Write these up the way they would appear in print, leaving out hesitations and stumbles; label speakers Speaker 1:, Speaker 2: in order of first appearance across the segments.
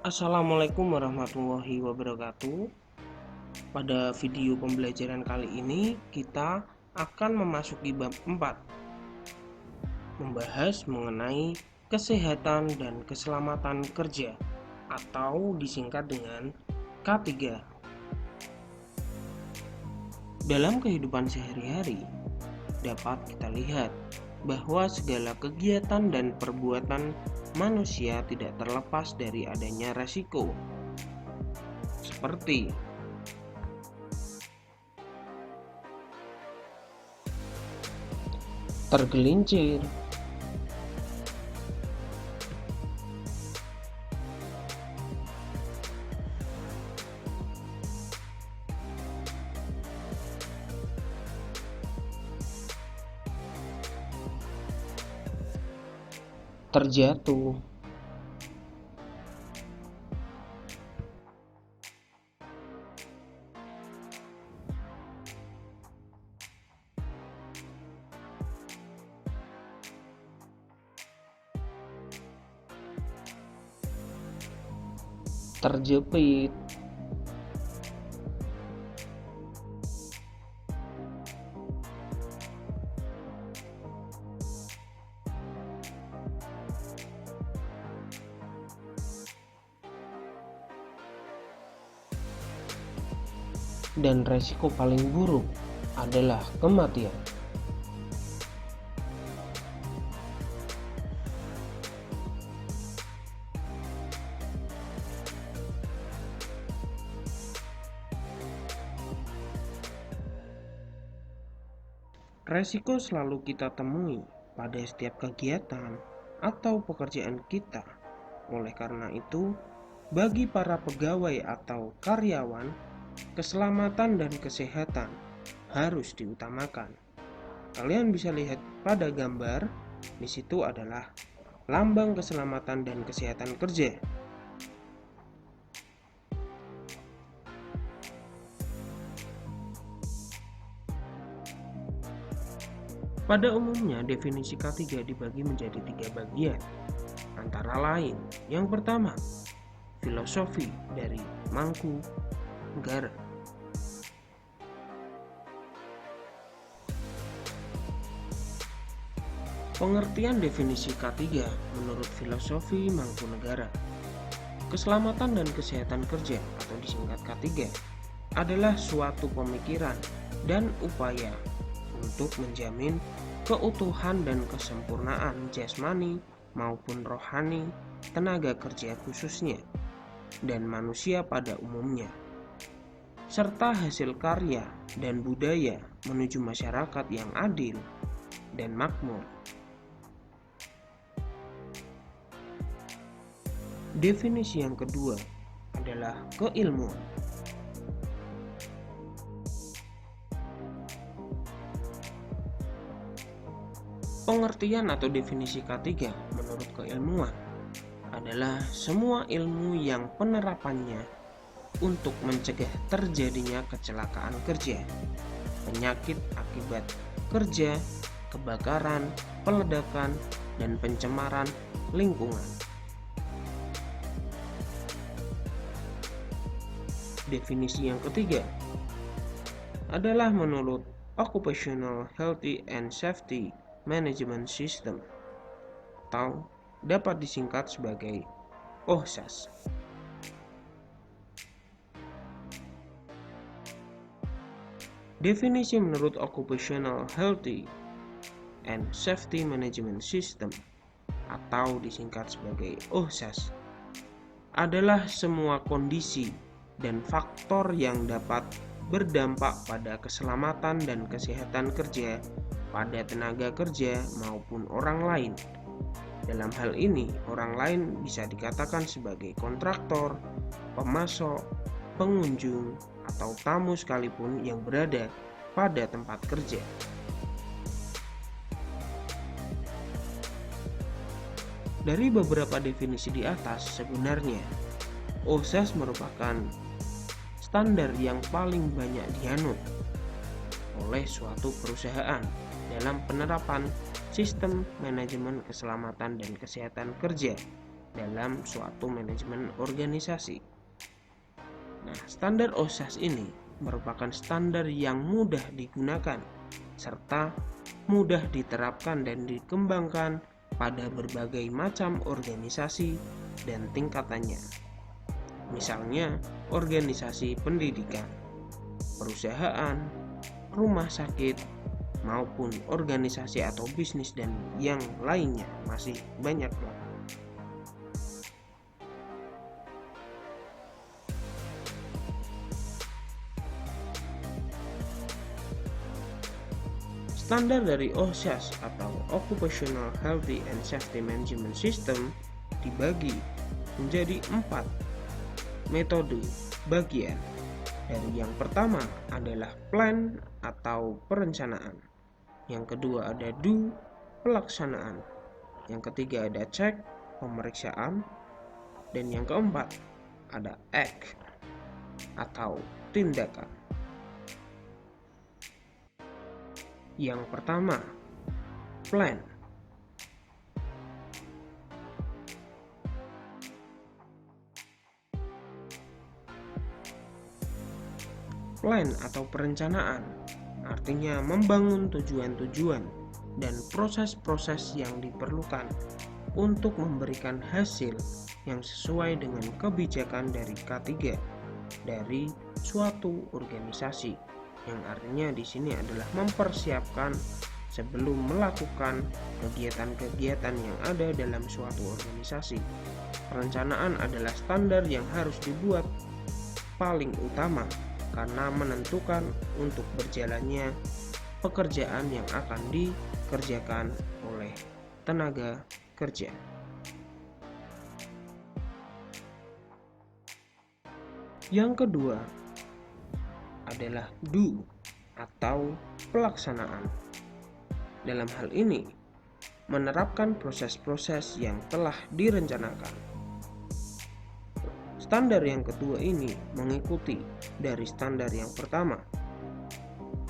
Speaker 1: Assalamualaikum warahmatullahi wabarakatuh. Pada video pembelajaran kali ini kita akan memasuki bab 4, membahas mengenai kesehatan dan keselamatan kerja atau disingkat dengan K3. Dalam kehidupan sehari-hari dapat kita lihat bahwa segala kegiatan dan perbuatan manusia tidak terlepas dari adanya resiko, seperti tergelincir, terjatuh, terjepit, dan resiko paling buruk adalah kematian. Resiko selalu kita temui pada setiap kegiatan atau pekerjaan kita. Oleh karena itu, bagi para pegawai atau karyawan, keselamatan dan kesehatan harus diutamakan. Kalian bisa lihat pada gambar, di situ adalah lambang keselamatan dan kesehatan kerja. Pada umumnya, definisi K3 dibagi menjadi 3 bagian, antara lain, yang pertama, filosofi dari Mangkunegara. Pengertian definisi K3 menurut filosofi Mangkunegara. Keselamatan dan kesehatan kerja atau disingkat K3 adalah suatu pemikiran dan upaya untuk menjamin keutuhan dan kesempurnaan jasmani maupun rohani tenaga kerja khususnya dan manusia pada umumnya, serta hasil karya dan budaya menuju masyarakat yang adil dan makmur. Definisi yang kedua adalah keilmuan. Pengertian atau definisi K3 menurut keilmuan adalah semua ilmu yang penerapannya untuk mencegah terjadinya kecelakaan kerja, penyakit akibat kerja, kebakaran, peledakan, dan pencemaran lingkungan. Definisi yang ketiga adalah menurut Occupational Health and Safety Management System atau dapat disingkat sebagai OHSAS. Definisi menurut Occupational Health and Safety Management System atau disingkat sebagai OHSAS adalah semua kondisi dan faktor yang dapat berdampak pada keselamatan dan kesehatan kerja pada tenaga kerja maupun orang lain. Dalam hal ini, orang lain bisa dikatakan sebagai kontraktor, pemasok, pengunjung, atau tamu sekalipun yang berada pada tempat kerja. Dari beberapa definisi di atas, sebenarnya OHSAS merupakan standar yang paling banyak dianut oleh suatu perusahaan dalam penerapan sistem manajemen keselamatan dan kesehatan kerja dalam suatu manajemen organisasi. Nah, standar OSHAS ini merupakan standar yang mudah digunakan serta mudah diterapkan dan dikembangkan pada berbagai macam organisasi dan tingkatannya. Misalnya, organisasi pendidikan, perusahaan, rumah sakit, maupun organisasi atau bisnis dan yang lainnya, masih banyak lah. Standar dari OSHAS atau Occupational Healthy and Safety Management System dibagi menjadi 4 metode bagian. Dari yang pertama adalah plan atau perencanaan. Yang kedua ada do, pelaksanaan. Yang ketiga ada check, pemeriksaan. Dan yang keempat ada act atau tindakan. Yang pertama, plan. Plan atau perencanaan artinya membangun tujuan-tujuan dan proses-proses yang diperlukan untuk memberikan hasil yang sesuai dengan kebijakan dari K3 dari suatu organisasi, yang artinya di sini adalah mempersiapkan sebelum melakukan kegiatan-kegiatan yang ada dalam suatu organisasi. Perencanaan adalah standar yang harus dibuat paling utama karena menentukan untuk berjalannya pekerjaan yang akan dikerjakan oleh tenaga kerja. Yang kedua adalah do atau pelaksanaan. Dalam hal ini, menerapkan proses-proses yang telah direncanakan. Standar yang kedua ini mengikuti dari standar yang pertama,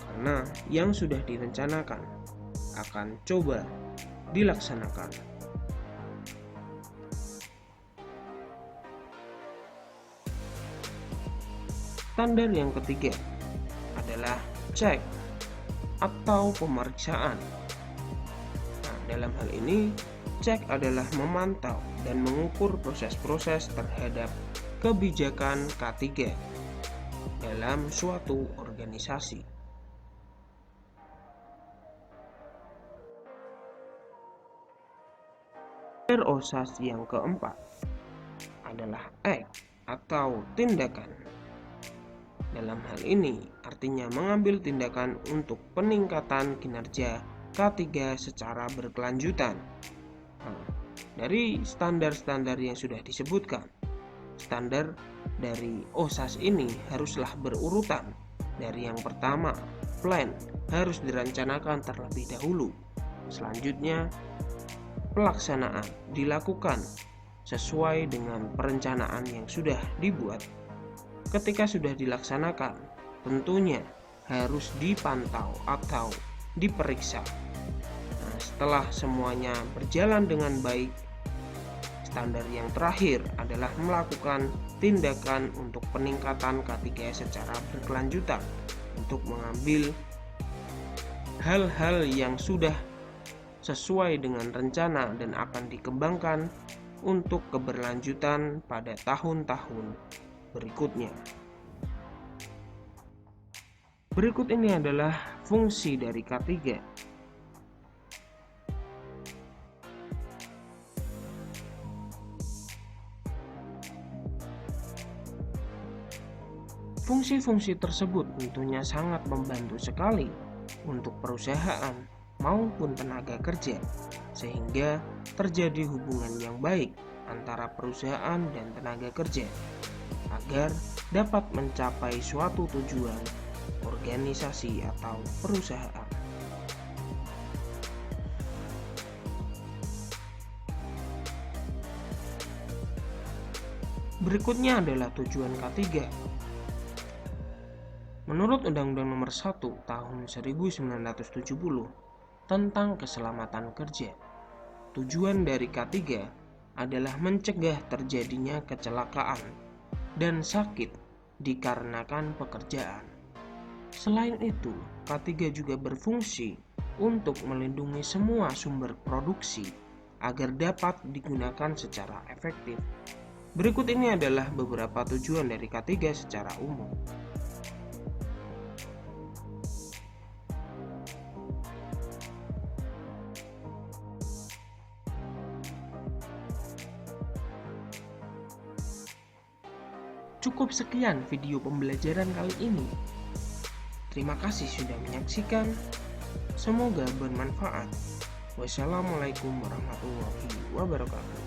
Speaker 1: karena yang sudah direncanakan akan coba dilaksanakan. Standar yang ketiga adalah cek atau pemeriksaan. Nah, dalam hal ini, cek adalah memantau dan mengukur proses-proses terhadap kebijakan K3 dalam suatu organisasi. Standar OSHAS yang keempat adalah act atau tindakan. Dalam hal ini artinya mengambil tindakan untuk peningkatan kinerja K3 secara berkelanjutan. Nah, dari standar-standar yang sudah disebutkan, standar dari OSHAS ini haruslah berurutan. Dari yang pertama, plan harus direncanakan terlebih dahulu. Selanjutnya, pelaksanaan dilakukan sesuai dengan perencanaan yang sudah dibuat. Ketika sudah dilaksanakan, tentunya harus dipantau atau diperiksa. Nah, setelah semuanya berjalan dengan baik, standar yang terakhir adalah melakukan tindakan untuk peningkatan K3 secara berkelanjutan untuk mengambil hal-hal yang sudah sesuai dengan rencana dan akan dikembangkan untuk keberlanjutan pada tahun-tahun berikutnya. Berikut ini adalah fungsi dari K3. Fungsi-fungsi tersebut tentunya sangat membantu sekali untuk perusahaan maupun tenaga kerja, sehingga terjadi hubungan yang baik antara perusahaan dan tenaga kerja agar dapat mencapai suatu tujuan organisasi atau perusahaan. Berikutnya adalah tujuan K3. Menurut Undang-Undang Nomor 1 Tahun 1970 tentang keselamatan kerja, tujuan dari K3 adalah mencegah terjadinya kecelakaan dan sakit dikarenakan pekerjaan. Selain itu, K3 juga berfungsi untuk melindungi semua sumber produksi agar dapat digunakan secara efektif. Berikut ini adalah beberapa tujuan dari K3 secara umum. Cukup sekian video pembelajaran kali ini. Terima kasih sudah menyaksikan. Semoga bermanfaat. Wassalamualaikum warahmatullahi wabarakatuh.